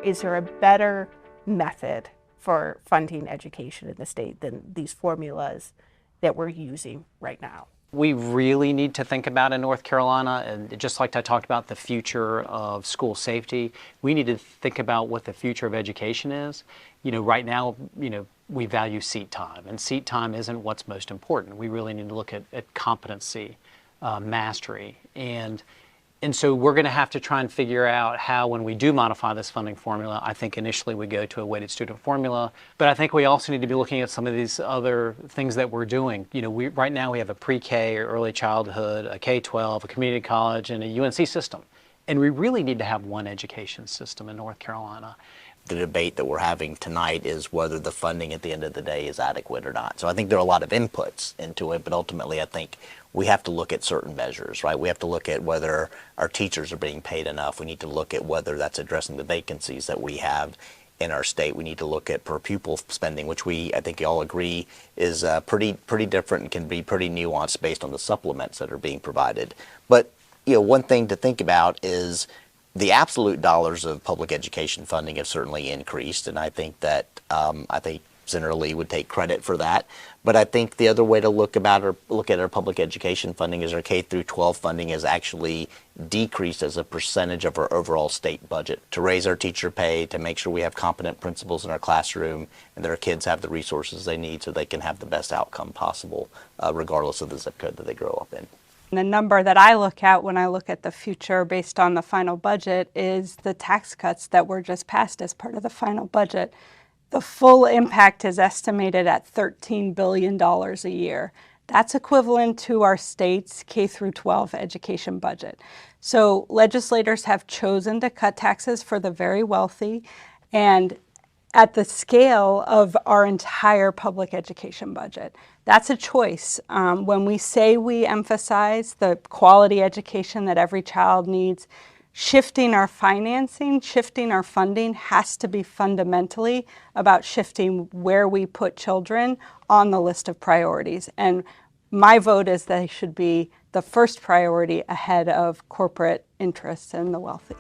is there a better method for funding education in the state than these formulas that we're using right now? We really need to think about in North Carolina, and just like I talked about the future of school safety, we need to think about what the future of education is. Right now, we value seat time, and seat time isn't what's most important. We really need to look at competency, mastery, and so we're going to have to try and figure out how, when we do modify this funding formula, I think initially we go to a weighted student formula, but I think we also need to be looking at some of these other things that we're doing. Right now we have a pre-K or early childhood, a K-12, a community college, and a UNC system. And we really need to have one education system in North Carolina. The debate that we're having tonight is whether the funding at the end of the day is adequate or not. So I think there are a lot of inputs into it, but ultimately I think we have to look at certain measures, right? We have to look at whether our teachers are being paid enough. We need to look at whether that's addressing the vacancies that we have in our state. We need to look at per pupil spending, which I think you all agree is pretty different and can be pretty nuanced based on the supplements that are being provided. But one thing to think about is the absolute dollars of public education funding have certainly increased, and I think that Senator Lee would take credit for that. But I think the other way to look at our public education funding is our K through 12 funding has actually decreased as a percentage of our overall state budget to raise our teacher pay, to make sure we have competent principals in our classroom, and that our kids have the resources they need so they can have the best outcome possible, regardless of the zip code that they grow up in. The number that I look at when I look at the future based on the final budget is the tax cuts that were just passed as part of the final budget. The full impact is estimated at $13 billion a year. That's equivalent to our state's K through 12 education budget. So legislators have chosen to cut taxes for the very wealthy, and at the scale of our entire public education budget. That's a choice. When we say we emphasize the quality education that every child needs, shifting our financing, shifting our funding has to be fundamentally about shifting where we put children on the list of priorities. And my vote is they should be the first priority ahead of corporate interests and the wealthy.